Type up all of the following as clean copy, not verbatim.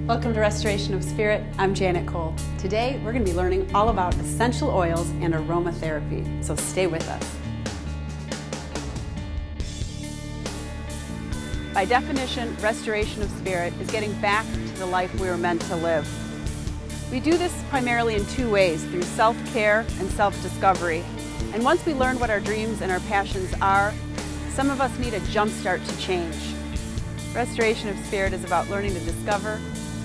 Welcome to Restoration of Spirit. I'm Janet Cole. Today we're going to be learning all about essential oils and aromatherapy, so stay with us. By definition, restoration of spirit is getting back to the life we were meant to live. We do this primarily in two ways, through self-care and self-discovery. And once we learn what our dreams and our passions are, some of us need a jump start to change. Restoration of spirit is about learning to discover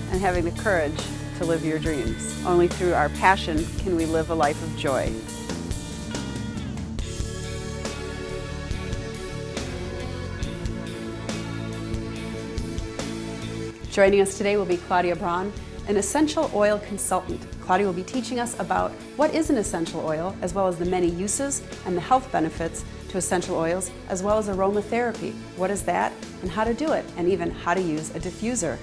and having the courage to live your dreams. Only through our passion can we live a life of joy. Joining us today will be Claudia Braun, an essential oil consultant. Claudia will be teaching us about what is an essential oil, as well as the many uses and the health benefits to essential oils, as well as aromatherapy. What is that and how to do it, and even how to use a diffuser.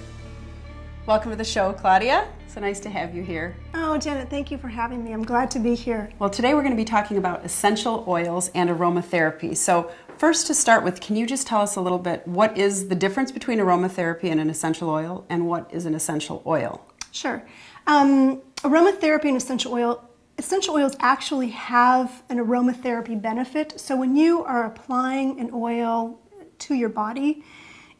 Welcome to the show, Claudia. So nice to have you here. Oh, Janet, thank you for having me. I'm glad to be here. Well, today we're going to be talking about essential oils and aromatherapy. So first, to start with, can you just tell us a little bit, what is the difference between aromatherapy and an essential oil, and what is an essential oil? Sure. Aromatherapy and essential oils actually have an aromatherapy benefit. So when you are applying an oil to your body,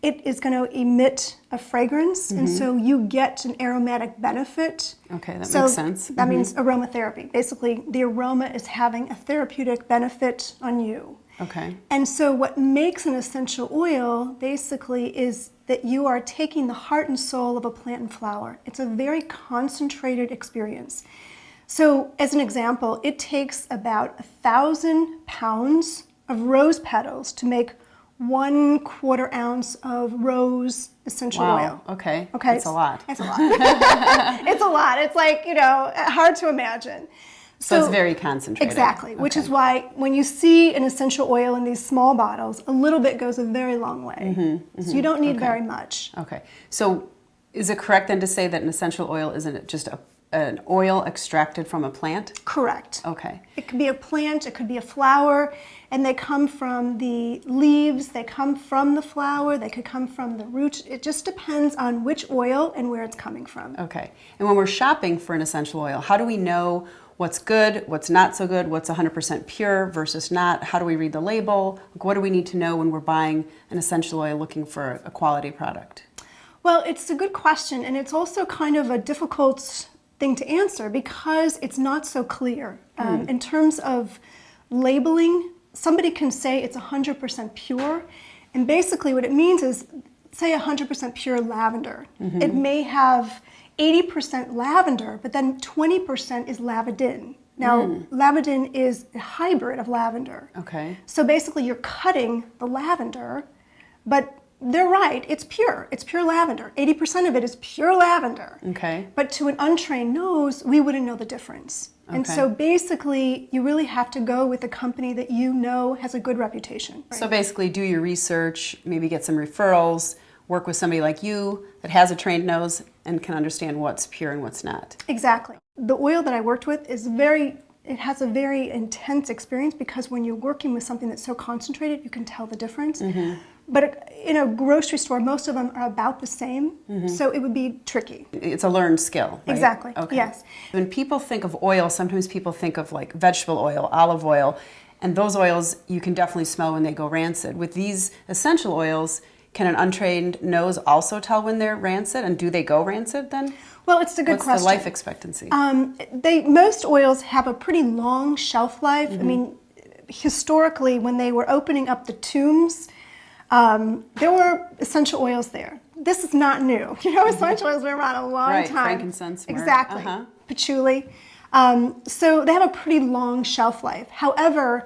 it is going to emit a fragrance, and so you get an aromatic benefit. Okay, that makes sense. That means aromatherapy. Basically, the aroma is having a therapeutic benefit on you. Okay. And so what makes an essential oil basically is that you are taking the heart and soul of a plant and flower. It's a very concentrated experience. So as an example, it takes about 1,000 pounds of rose petals to make 1/4 ounce of rose essential oil. Okay. Okay. It's a lot. It's a lot. It's a lot. It's like, hard to imagine. So it's very concentrated. Exactly, which is why when you see an essential oil in these small bottles, a little bit goes a very long way. So you don't need very much. Okay. So is it correct then to say that an essential oil isn't just an oil extracted from a plant? Correct. Okay. It could be a plant, it could be a flower, and they come from the leaves, they come from the flower, they could come from the root. It just depends on which oil and where it's coming from. Okay. And when we're shopping for an essential oil, how do we know what's good, what's not so good, what's 100% pure versus not? How do we read the label? What do we need to know when we're buying an essential oil looking for a quality product? Well, it's a good question, and it's also kind of a difficult thing to answer because it's not so clear. In terms of labeling, somebody can say it's 100% pure, and basically what it means is, say 100% pure lavender. It may have 80% lavender, but then 20% is lavadin. Now, lavadin is a hybrid of lavender. Okay. So basically you're cutting the lavender, but they're right, it's pure. It's pure lavender. 80% of it is pure lavender. Okay. But to an untrained nose, we wouldn't know the difference. And Okay. so basically, you really have to go with a company that you know has a good reputation. So basically do your research, maybe get some referrals, work with somebody like you that has a trained nose and can understand what's pure and what's not. Exactly. The oil that I worked with is it has a very intense experience because when you're working with something that's so concentrated, you can tell the difference. But in a grocery store, most of them are about the same, so it would be tricky. It's a learned skill, right? Exactly, Okay. yes. When people think of oil, sometimes people think of like vegetable oil, olive oil, and those oils you can definitely smell when they go rancid. With these essential oils, can an untrained nose also tell when they're rancid, and do they go rancid then? Well, it's a good What's question. the life expectancy? Most oils have a pretty long shelf life. I mean, historically, when they were opening up the tombs, there were essential oils there. This is not new. Essential oils have been around a long Right, time. frankincense, myrrh. Exactly. Patchouli. So they have a pretty long shelf life. However,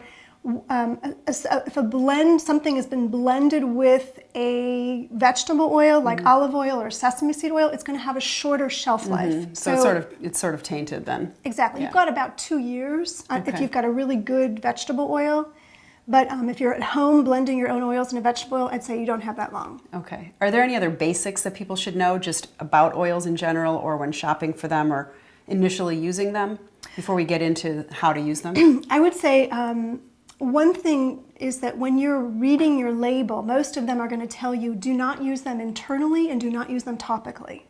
if something has been blended with a vegetable oil like olive oil or sesame seed oil, it's going to have a shorter shelf life. So it's sort of tainted then. Exactly. Yeah. You've got about 2 years if Okay. you've got a really good vegetable oil. But if you're at home blending your own oils in a vegetable oil, I'd say you don't have that long. Okay. Are there any other basics that people should know just about oils in general, or when shopping for them, or initially using them, before we get into how to use them? I would say one thing is that when you're reading your label, most of them are going to tell you do not use them internally and do not use them topically.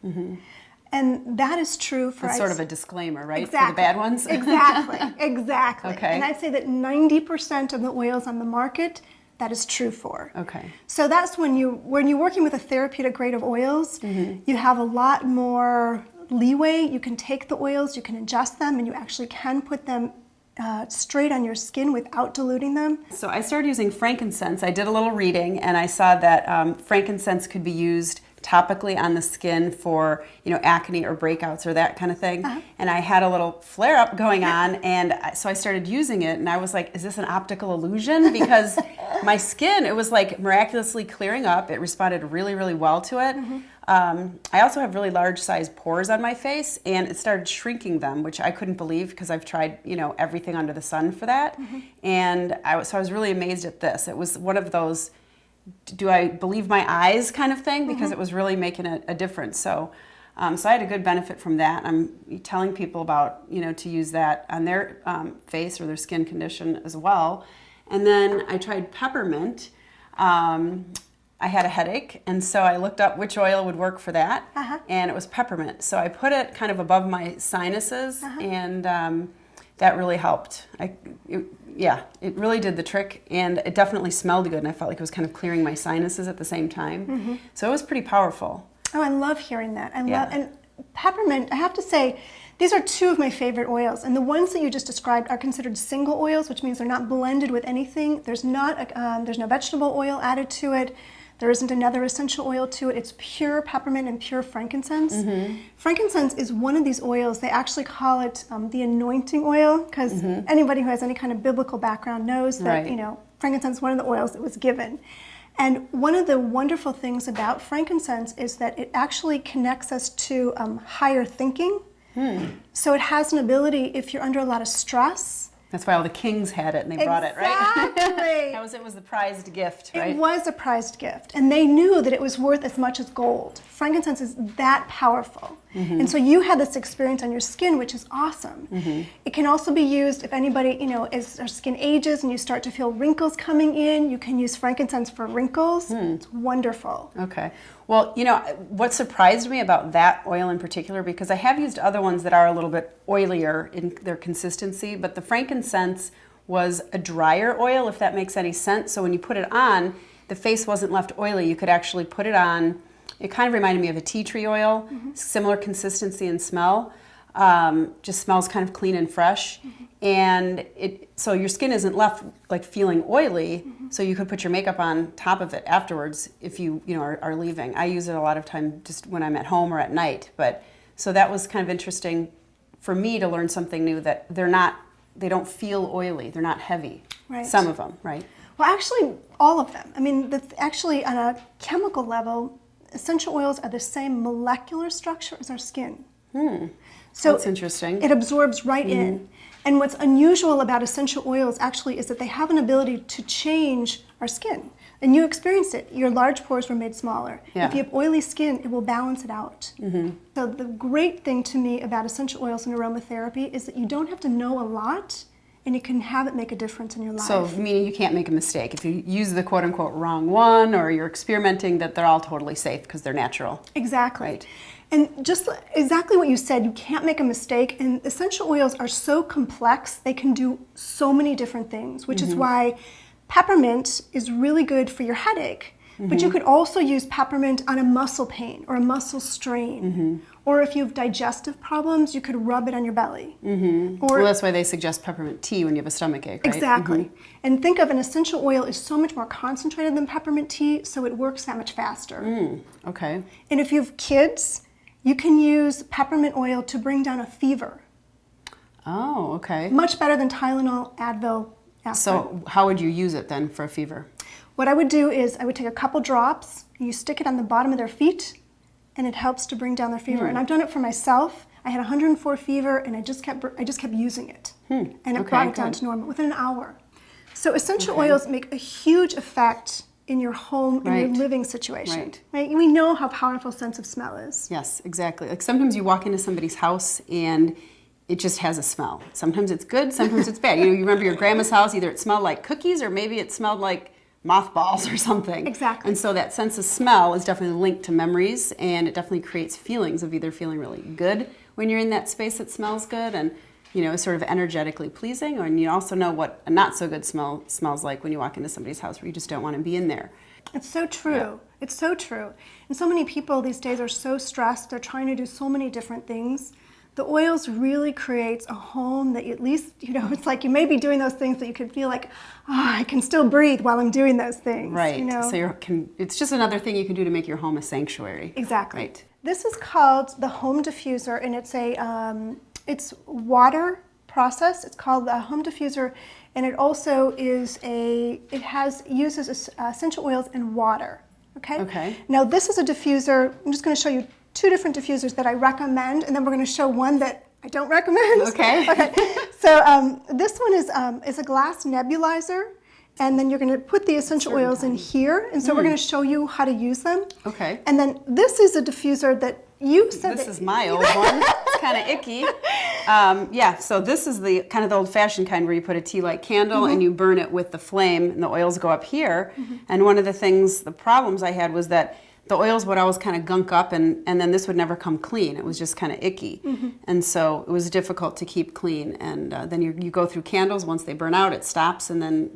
And that is true for... It's sort of a disclaimer, right? Exactly. For the bad ones? Exactly. Okay. And I'd say that 90% of the oils on the market, that is true for. Okay. So that's when you're working with a therapeutic grade of oils, you have a lot more leeway. You can take the oils, you can adjust them, and you actually can put them straight on your skin without diluting them. So I started using frankincense. I did a little reading, and I saw that frankincense could be used topically on the skin for, acne or breakouts or that kind of thing. And I had a little flare-up going on, and so I started using it, and I was like, is this an optical illusion? Because my skin, it was like miraculously clearing up. It responded really, really well to it. I also have really large sized pores on my face, and it started shrinking them, which I couldn't believe because I've tried, everything under the sun for that. And I was really amazed at this. It was one of those, do I believe my eyes kind of thing, because it was really making a difference. So so I had a good benefit from that. I'm telling people about, to use that on their face or their skin condition as well. And then I tried peppermint. I had a headache, and so I looked up which oil would work for that, and it was peppermint. So I put it kind of above my sinuses, and that really helped. It really did the trick, and it definitely smelled good, and I felt like it was kind of clearing my sinuses at the same time. So it was pretty powerful. Oh, I love hearing that. And peppermint, I have to say, these are two of my favorite oils, and the ones that you just described are considered single oils, which means they're not blended with anything. There's no vegetable oil added to it. There isn't another essential oil to it. It's pure peppermint and pure frankincense. Frankincense is one of these oils. They actually call it the anointing oil, because anybody who has any kind of biblical background knows that frankincense is one of the oils that was given. And one of the wonderful things about frankincense is that it actually connects us to higher thinking. So it has an ability, if you're under a lot of stress. That's why all the kings had it, and they brought it, right? Exactly. It was the prized gift, right? It was a prized gift, and they knew that it was worth as much as gold. Frankincense is that powerful. And so you had this experience on your skin, which is awesome. It can also be used if anybody, as our skin ages and you start to feel wrinkles coming in, you can use frankincense for wrinkles. It's wonderful. Okay. Well, what surprised me about that oil in particular, because I have used other ones that are a little bit oilier in their consistency, but the frankincense was a drier oil, if that makes any sense. So when you put it on, the face wasn't left oily. You could actually put it on. It kind of reminded me of a tea tree oil, similar consistency and smell. Just smells kind of clean and fresh. And so your skin isn't left like feeling oily, so you could put your makeup on top of it afterwards if you are leaving. I use it a lot of time just when I'm at home or at night. But so that was kind of interesting for me to learn something new, that they don't feel oily, they're not heavy. Right. Some of them, right? Well, actually, all of them. I mean, actually, on a chemical level, essential oils are the same molecular structure as our skin. So that's interesting. It absorbs right in. And what's unusual about essential oils actually is that they have an ability to change our skin. And you experienced it. Your large pores were made smaller. Yeah. If you have oily skin, it will balance it out. So the great thing to me about essential oils and aromatherapy is that you don't have to know a lot, and you can have it make a difference in your life. So meaning you can't make a mistake. If you use the quote-unquote wrong one, or you're experimenting, that they're all totally safe because they're natural. Exactly. Right. And just exactly what you said, you can't make a mistake. And essential oils are so complex, they can do so many different things, which is why peppermint is really good for your headache. But you could also use peppermint on a muscle pain or a muscle strain. Or if you have digestive problems, you could rub it on your belly. Well, that's why they suggest peppermint tea when you have a stomach ache, right? Exactly. And think of an essential oil is so much more concentrated than peppermint tea, so it works that much faster. Okay. And if you have kids, you can use peppermint oil to bring down a fever. Oh, okay. Much better than Tylenol, Advil, aspirin. So how would you use it then for a fever? What I would do is I would take a couple drops, and you stick it on the bottom of their feet, and it helps to bring down their fever. And I've done it for myself. I had 104 fever, and I just kept using it. And it brought it down to normal within an hour. So essential oils make a huge effect in your home, in your living situation. Right? We know how powerful sense of smell is. Yes, exactly. Like sometimes you walk into somebody's house and it just has a smell. Sometimes it's good, sometimes it's bad. You remember your grandma's house, either it smelled like cookies or maybe it smelled like mothballs or something. Exactly. And so that sense of smell is definitely linked to memories, and it definitely creates feelings of either feeling really good when you're in that space that smells good and is sort of energetically pleasing, and you also know what a not so good smell smells like when you walk into somebody's house where you just don't want to be in there. It's so true. Yeah. It's so true. And so many people these days are so stressed. They're trying to do so many different things. The oils really creates a home that at least, it's like you may be doing those things that you can feel like, I can still breathe while I'm doing those things. Right. So it's just another thing you can do to make your home a sanctuary. Exactly. Right. This is called the home diffuser, and it's water process. It's called the home diffuser, and it also uses essential oils and water. Okay. Okay. Now this is a diffuser. I'm just going to show you two different diffusers that I recommend, and then we're going to show one that I don't recommend. Okay. Okay. So this one is a glass nebulizer, and then you're going to put the essential oils in here, and so we're going to show you how to use them. Okay. And then this is a diffuser that you said this is my old one. It's kind of icky. So this is the kind of the old-fashioned kind where you put a tea light candle and you burn it with the flame, and the oils go up here. And one of the problems I had was that the oils would always kind of gunk up, and then this would never come clean. It was just kind of icky. And so it was difficult to keep clean. And then you go through candles. Once they burn out, it stops, and then,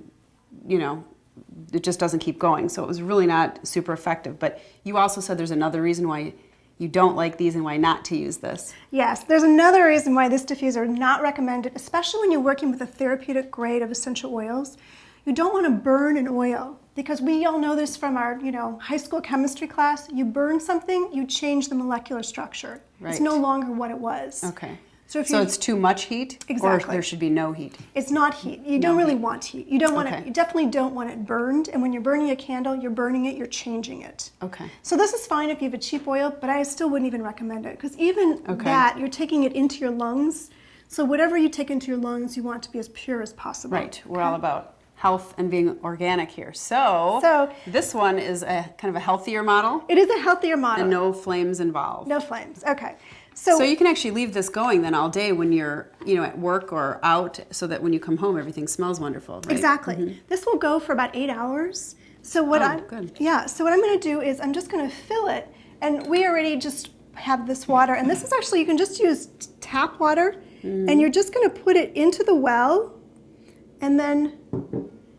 it just doesn't keep going. So it was really not super effective. But you also said there's another reason why you don't like these and why not to use this. Yes, there's another reason why this diffuser is not recommended, especially when you're working with a therapeutic grade of essential oils. You don't want to burn an oil, because we all know this from our, high school chemistry class. You burn something, you change the molecular structure. Right. It's no longer what it was. Okay. So it's too much heat? Exactly. Or there should be no heat? It's not heat. You don't really want heat. You don't want it. You definitely don't want it burned. And when you're burning a candle, you're burning it, you're changing it. Okay. So this is fine if you have a cheap oil, but I still wouldn't even recommend it, because even that, you're taking it into your lungs. So whatever you take into your lungs, you want to be as pure as possible. Right. We're all about health and being organic here. So this one is a kind of a healthier model. It is a healthier model. And no flames involved. No flames. Okay. So you can actually leave this going then all day when you're, at work or out, so that when you come home, everything smells wonderful, right? Exactly. This will go for about 8 hours. So good. Yeah. So what I'm going to do is I'm just going to fill it, and we already just have this water, and this is actually, you can just use tap water, and you're just going to put it into the well, and then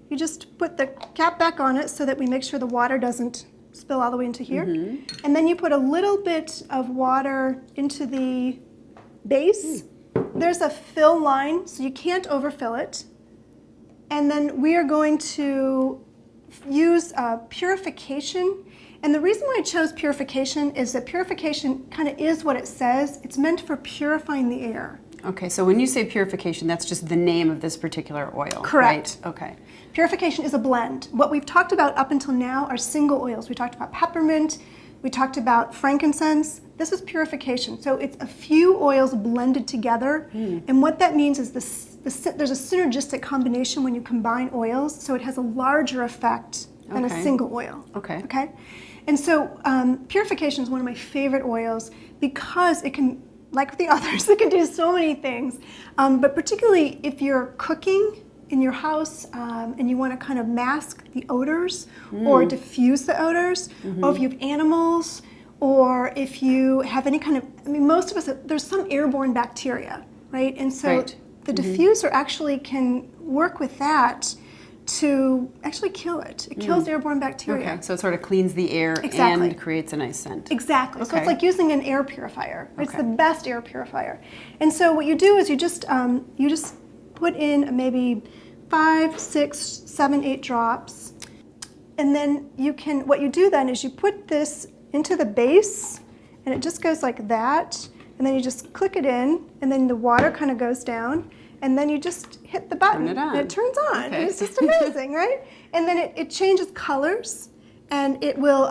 you just put the cap back on it so that we make sure the water doesn't spill all the way into here. And then you put a little bit of water into the base. There's a fill line, so you can't overfill it. And then we are going to use purification. And the reason why I chose purification is that purification kind of is what it says. It's meant for purifying the air. Okay, so when you say purification, that's just the name of this particular oil, correct. Right? Okay. Purification is a blend. What we've talked about up until now are single oils. We talked about peppermint, we talked about frankincense. This is purification. So it's a few oils blended together. And what that means is there's a synergistic combination when you combine oils, so it has a larger effect than a single oil. Okay? And so purification is one of my favorite oils because it can, like the others, it can do so many things. But particularly if you're cooking in your house and you want to kind of mask the odors or diffuse the odors, or if you have animals, or if you have any kind of, most of us, there's some airborne bacteria, right? And so the diffuser actually can work with that to actually kill it. It kills airborne bacteria. Okay, so it sort of cleans the air and creates a nice scent. Exactly. Okay. So it's like using an air purifier. It's the best air purifier. And so what you do is you just put in maybe 5, 6, 7, 8 drops, and then what you do then is you put this into the base, and it just goes like that, and then you just click it in, and then the water kind of goes down, and then you just hit the button, and it turns on. Okay. It's just amazing, right? And then it changes colors, and it will,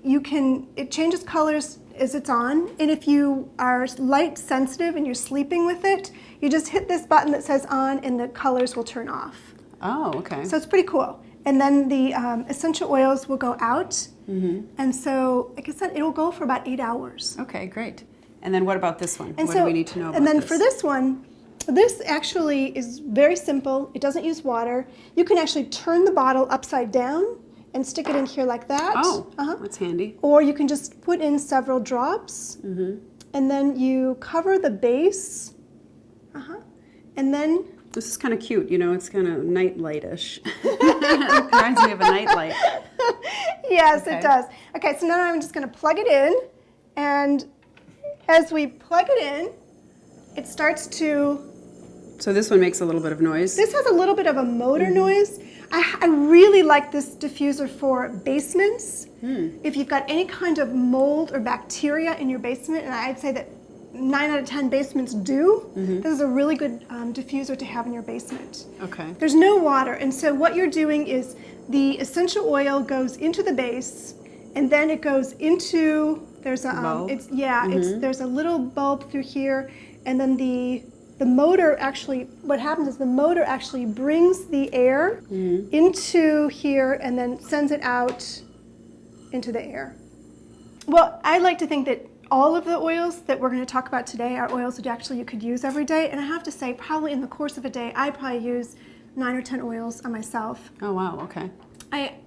it changes colors as it's on, and if you are light sensitive and you're sleeping with it, you just hit this button that says on, and the colors will turn off. Oh, okay. So it's pretty cool. And then the essential oils will go out, and so, like I said, it'll go for about 8 hours. Okay, great. And then what about this one? And what so, do we need to know about and then this? for this one, this actually is very simple. It doesn't use water. You can actually turn the bottle upside down and stick it in here like that. Oh, that's handy. Or you can just put in several drops, and then you cover the base, and then... This is kind of cute, you know, it's kind of nightlight-ish. It reminds me of a nightlight. Yes, Okay. it does. Okay, so now I'm just going to plug it in, and as we plug it in, it starts to... So this one makes a little bit of noise. This has a little bit of a motor noise. I really like this diffuser for basements. If you've got any kind of mold or bacteria in your basement, and I'd say that 9 out of 10 basements do, this is a really good diffuser to have in your basement. Okay. There's no water, and so what you're doing is the essential oil goes into the base, and then it goes into, there's a bulb? there's a little bulb through here, and then the motor actually, what happens is the motor actually brings the air into here and then sends it out into the air. Well, I like to think that all of the oils that we're going to talk about today are oils that actually you could use every day. And I have to say, probably in the course of a day, I probably use 9 or 10 oils on myself. Oh, wow, okay.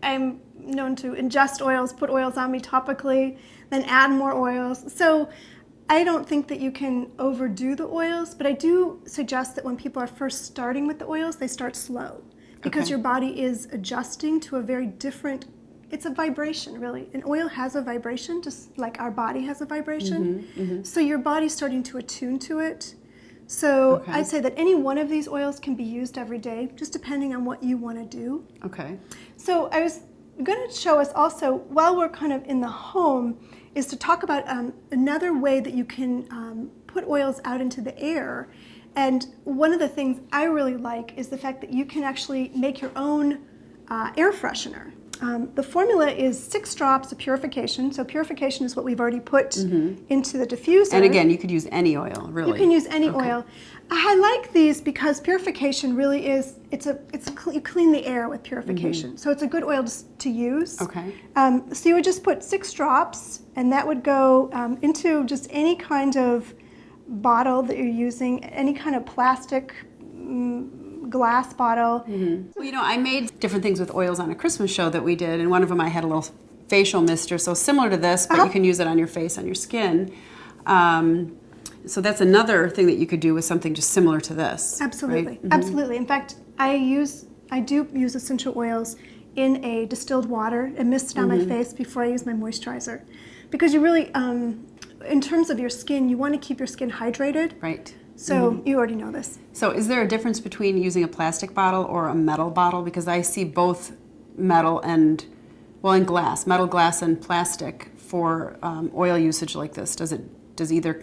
I'm known to ingest oils, put oils on me topically, then add more oils. So I don't think that you can overdo the oils, but I do suggest that when people are first starting with the oils, they start slow because Okay. your body is adjusting to a very different, it's a vibration really. An oil has a vibration just like our body has a vibration. So your body's starting to attune to it. So Okay. I'd say that any one of these oils can be used every day, just depending on what you want to do. Okay. So I was going to show us also, while we're kind of in the home, is to talk about another way that you can put oils out into the air. And one of the things I really like is the fact that you can actually make your own air freshener. The formula is 6 drops of purification. So purification is what we've already put into the diffuser. And again, you could use any oil, really. You can use any oil. I like these because purification really is, you clean the air with purification. So it's a good oil to use. Okay. So you would just put 6 drops, and that would go into just any kind of bottle that you're using, any kind of plastic, glass bottle. Well, you know, I made different things with oils on a Christmas show that we did, and one of them I had a little facial mister, so similar to this, but you can use it on your face, on your skin. So that's another thing that you could do with something just similar to this. Absolutely, right? absolutely. In fact, I do use essential oils in a distilled water and mist it on my face before I use my moisturizer, because you really, in terms of your skin, you want to keep your skin hydrated. Right. So you already know this. So is there a difference between using a plastic bottle or a metal bottle? Because I see both metal and, well, and glass, metal, glass, and plastic for oil usage like this. Does either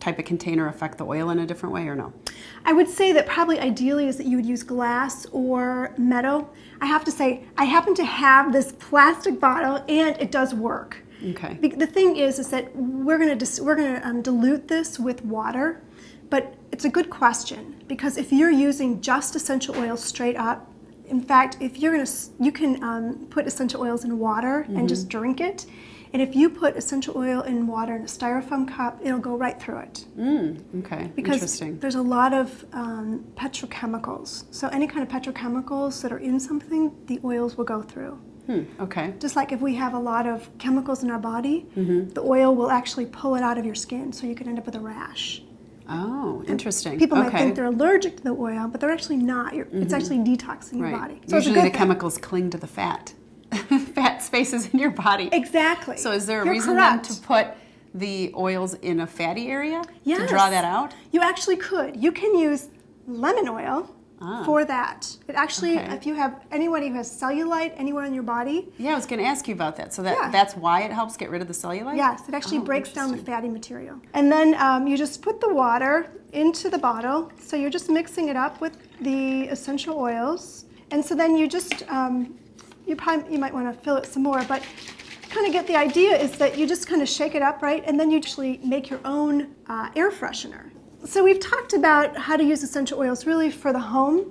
type of container affect the oil in a different way or no? I would say that probably ideally is that you would use glass or metal. I have to say, I happen to have this plastic bottle and it does work. Okay. The thing is that we're going to dilute this with water, but it's a good question because if you're using just essential oils straight up, in fact, if you're going to, you can put essential oils in water and just drink it. And if you put essential oil in water in a styrofoam cup, it'll go right through it. Okay, Because interesting. there's a lot of petrochemicals. So any kind of petrochemicals that are in something, the oils will go through. Okay. Just like if we have a lot of chemicals in our body, the oil will actually pull it out of your skin, so you can end up with a rash. Oh, interesting. People okay. might think they're allergic to the oil, but they're actually not. It's actually detoxing your body. So it's a Usually good the thing. chemicals cling to the fat. Fat spaces in your body. Exactly. So is there a You're reason then correct. to put the oils in a fatty area to Yes. draw that out? You actually could. You can use lemon oil for that. It actually, Okay. if you have anyone who has cellulite anywhere in your body, Yeah, I was going to ask you about that. So Yeah. that's why it helps get rid of the cellulite? yes, it actually Oh, breaks down the interesting. fatty material. And then you just put the water into the bottle. So you're just mixing it up with the essential oils. And so then you just, you might want to fill it some more, but kind of get the idea is that you just kind of shake it up, right? And then you actually make your own air freshener. So we've talked about how to use essential oils really for the home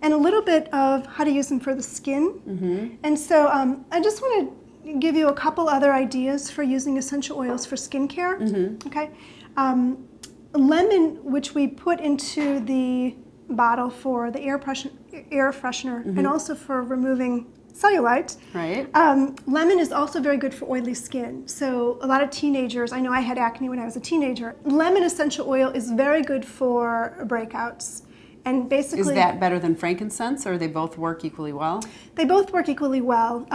and a little bit of how to use them for the skin. And so I just want to give you a couple other ideas for using essential oils for skincare. Okay, lemon, which we put into the bottle for the air freshener, and also for removing cellulite. Right. Lemon is also very good for oily skin. So a lot of teenagers, I know I had acne when I was a teenager. Lemon essential oil is very good for breakouts. And basically, is that better than frankincense, or they both work equally well? They both work equally well.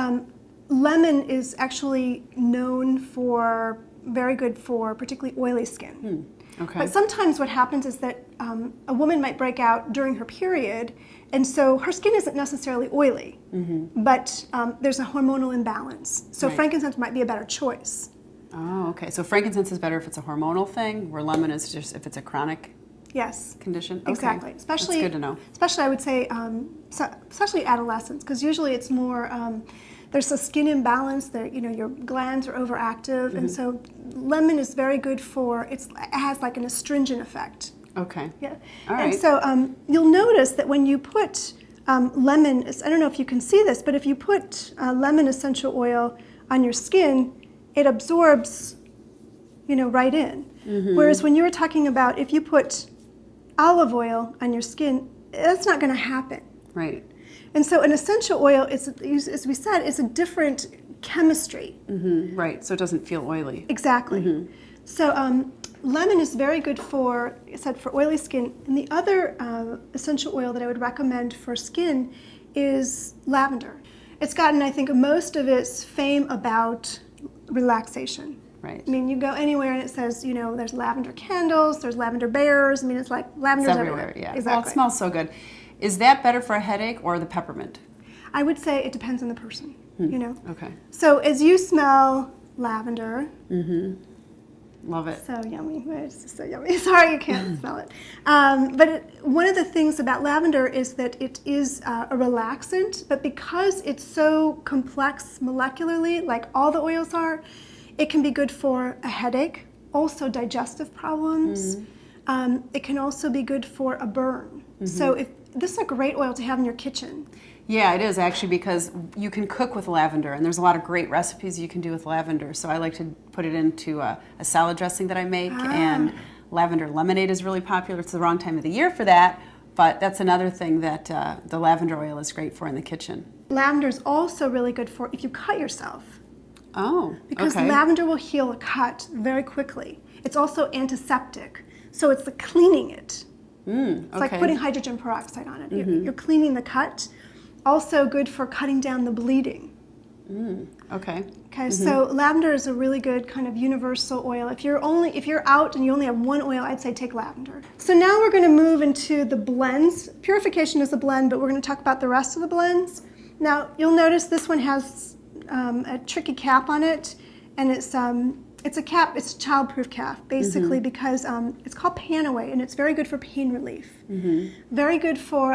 Lemon is actually known for very good for particularly oily skin. Okay. But sometimes what happens is that a woman might break out during her period, and so her skin isn't necessarily oily, but there's a hormonal imbalance. So frankincense might be a better choice. Oh, okay. So frankincense is better if it's a hormonal thing, where lemon is just if it's a chronic condition? Okay. Exactly. Especially, that's good to know. Especially, I would say, especially adolescents, because usually it's more, there's a skin imbalance, that, you know, your glands are overactive, and so lemon is very good for, it has like an astringent effect. Okay. Yeah. All right. And so you'll notice that when you put lemon, I don't know if you can see this, but if you put lemon essential oil on your skin, it absorbs, you know, right in. Whereas when you were talking about if you put olive oil on your skin, that's not going to happen. Right. And so an essential oil is, as we said, is a different chemistry. Right. So it doesn't feel oily. Exactly. So lemon is very good for, I said, for oily skin. And the other essential oil that I would recommend for skin is lavender. It's gotten, I think, most of its fame about relaxation. Right. I mean, you go anywhere and it says, you know, there's lavender candles, there's lavender bears. I mean, it's like lavender's It's everywhere. Yeah. Exactly. Well, it smells so good. Is that better for a headache or the peppermint? I would say it depends on the person, you know. Okay. So as you smell lavender, Love it. so yummy. It's just so yummy. Sorry you can't smell it. But one of the things about lavender is that it is a relaxant, but because it's so complex molecularly, like all the oils are, it can be good for a headache, also digestive problems. It can also be good for a burn. So this is a great oil to have in your kitchen. Yeah, it is actually, because you can cook with lavender, and there's a lot of great recipes you can do with lavender. So I like to put it into a salad dressing that I make, and lavender lemonade is really popular. It's the wrong time of the year for that, but that's another thing that the lavender oil is great for in the kitchen. Lavender is also really good for if you cut yourself. Oh, Because okay. lavender will heal a cut very quickly. It's also antiseptic, so it's like cleaning it. It's like putting hydrogen peroxide on it. You're cleaning the cut. Also good for cutting down the bleeding. Okay. Okay, so lavender is a really good kind of universal oil. If you're out and you only have one oil, I'd say take lavender. So now we're going to move into the blends. Purification is a blend, but we're going to talk about the rest of the blends. Now you'll notice this one has a tricky cap on it, and it's a cap. It's a child-proof cap, basically, because it's called Panaway, and it's very good for pain relief. Very good for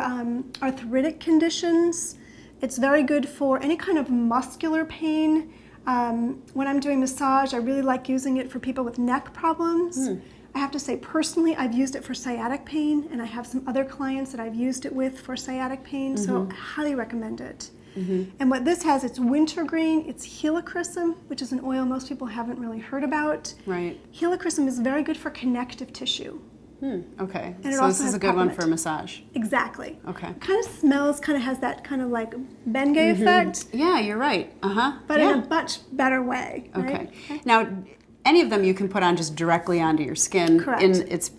arthritic conditions. It's very good for any kind of muscular pain. When I'm doing massage, I really like using it for people with neck problems. I have to say, personally, I've used it for sciatic pain, and I have some other clients that I've used it with for sciatic pain, so I highly recommend it. And what this has, it's wintergreen, it's helichrysum, which is an oil most people haven't really heard about. Right. Helichrysum is very good for connective tissue. Okay. And it So also this is has a good one peppermint. for a massage. Exactly. Okay. It kind of smells, kind of has that kind of like Bengay effect, Yeah, you're right. but yeah. in a much better way. Okay. Right? Now, any of them you can put on just directly onto your skin Correct.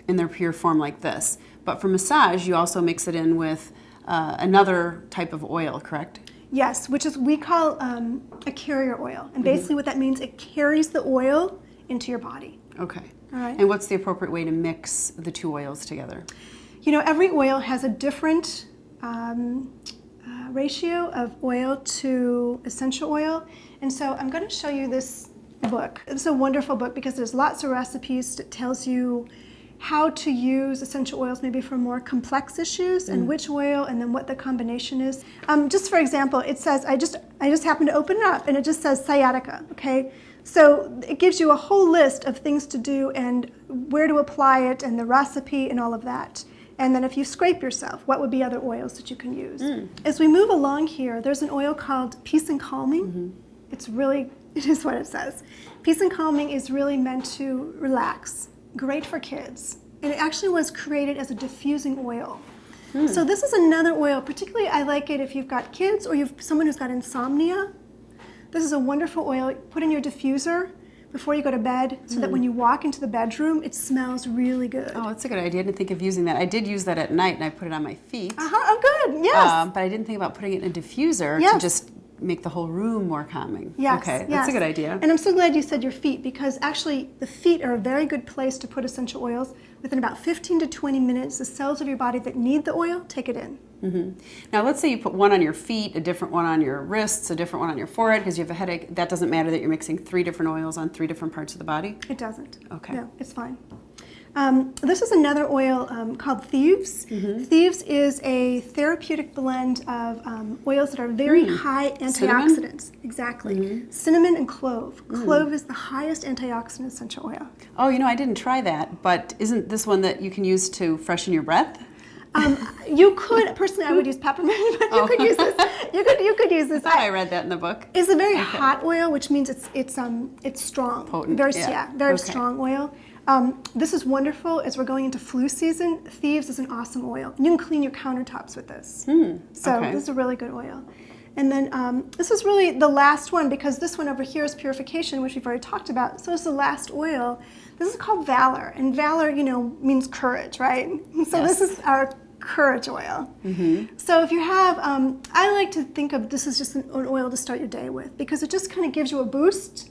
in their pure form like this. But for massage, you also mix it in with another type of oil, correct? Yes, which is we call a carrier oil. And basically what that means, it carries the oil into your body. Okay. All right. And what's the appropriate way to mix the two oils together? You know, every oil has a different ratio of oil to essential oil. And so I'm going to show you this book. It's a wonderful book because there's lots of recipes that tells you how to use essential oils maybe for more complex issues and which oil and then what the combination is. Just for example, it says, I just happened to open it up and it just says sciatica, okay? So it gives you a whole list of things to do and where to apply it and the recipe and all of that. And then if you scrape yourself, what would be other oils that you can use? As we move along here, there's an oil called Peace and Calming. it is what it says. Peace and calming is really meant to relax. Great for kids. And it actually was created as a diffusing oil. So this is another oil, particularly I like it if you've got kids or you've someone who's got insomnia. This is a wonderful oil. Put in your diffuser before you go to bed so that when you walk into the bedroom, it smells really good. Oh, that's a good idea. I didn't think of using that. I did use that at night, and I put it on my feet. Oh, good. Yes. But I didn't think about putting it in a diffuser to just make the whole room more calming. Yes. Okay, that's a good idea. And I'm so glad you said your feet, because actually the feet are a very good place to put essential oils. Within about 15 to 20 minutes, the cells of your body that need the oil, take it in. Now, let's say you put one on your feet, a different one on your wrists, a different one on your forehead because you have a headache. That doesn't matter that you're mixing 3 different oils on 3 different parts of the body? It doesn't. Okay. No, it's fine. This is another oil called Thieves. Thieves is a therapeutic blend of oils that are very high antioxidants. Cinnamon? Exactly. Cinnamon and clove. Clove is the highest antioxidant essential oil. Oh, I didn't try that, but isn't this one that you can use to freshen your breath? You could, personally I would use peppermint, but you could use this. You could use this. I read that in the book. It's a very hot oil, which means it's strong. Potent. Very Okay. strong oil. This is wonderful as we're going into flu season. Thieves is an awesome oil. You can clean your countertops with this. So this is a really good oil. And then this is really the last one, because this one over here is purification, which we've already talked about. So it's the last oil. This is called Valor, and Valor, means courage, right? So this is our courage oil. So if you have, I like to think of this as just an oil to start your day with, because it just kind of gives you a boost.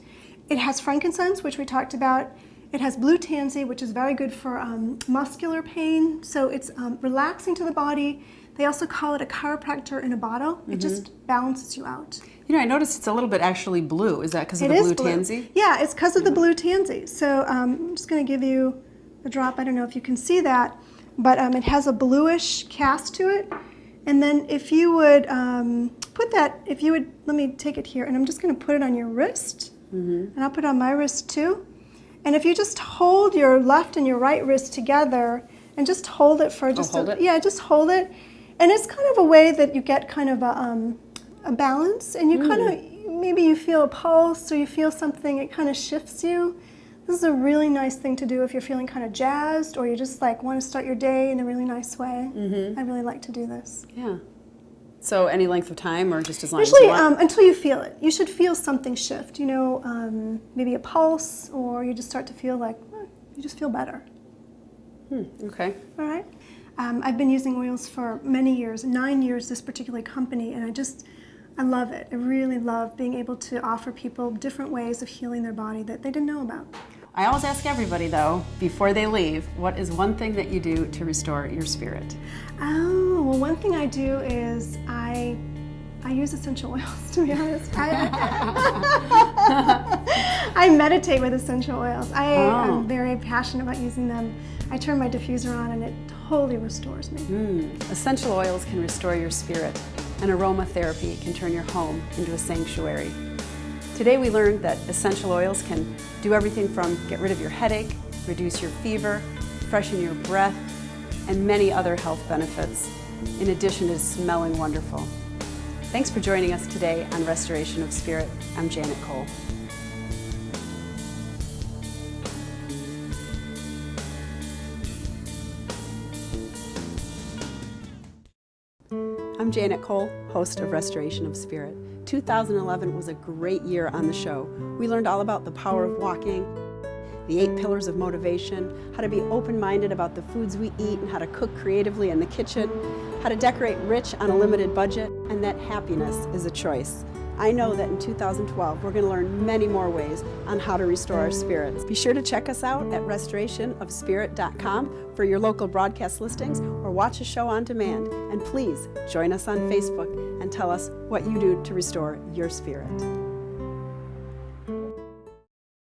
It has frankincense, which we talked about. It has blue tansy, which is very good for muscular pain. So it's relaxing to the body. They also call it a chiropractor in a bottle. It just balances you out. I noticed it's a little bit actually blue. Is that because of the blue tansy? Yeah, it's because of the blue tansy. So I'm just going to give you a drop. I don't know if you can see that, but it has a bluish cast to it. And then if you would let me take it here, and I'm just going to put it on your wrist. And I'll put it on my wrist too. And if you just hold your left and your right wrist together and just hold it for just just hold it. And it's kind of a way that you get kind of a balance, and you kind of, maybe you feel a pulse or you feel something, it kind of shifts you. This is a really nice thing to do if you're feeling kind of jazzed, or you just want to start your day in a really nice way. I really like to do this. Yeah. So any length of time, or just as long as you Usually want? until you feel it. You should feel something shift, maybe a pulse, or you just start to feel like, you just feel better. Okay. All right. I've been using oils for many years, 9 years, this particular company, and I love it. I really love being able to offer people different ways of healing their body that they didn't know about. I always ask everybody, though, before they leave, what is one thing that you do to restore your spirit? Oh, well, one thing I do is I use essential oils, to be honest. I meditate with essential oils. I am very passionate about using them. I turn my diffuser on and it totally restores me. Essential oils can restore your spirit, and aromatherapy can turn your home into a sanctuary. Today we learned that essential oils can do everything from get rid of your headache, reduce your fever, freshen your breath, and many other health benefits, in addition to smelling wonderful. Thanks for joining us today on Restoration of Spirit. I'm Janet Cole. I'm Janet Cole, host of Restoration of Spirit. 2011 was a great year on the show. We learned all about the power of walking, the 8 pillars of motivation, how to be open-minded about the foods we eat and how to cook creatively in the kitchen, how to decorate rich on a limited budget, and that happiness is a choice. I know that in 2012, we're going to learn many more ways on how to restore our spirits. Be sure to check us out at restorationofspirit.com for your local broadcast listings, or watch a show on demand. And please join us on Facebook and tell us what you do to restore your spirit.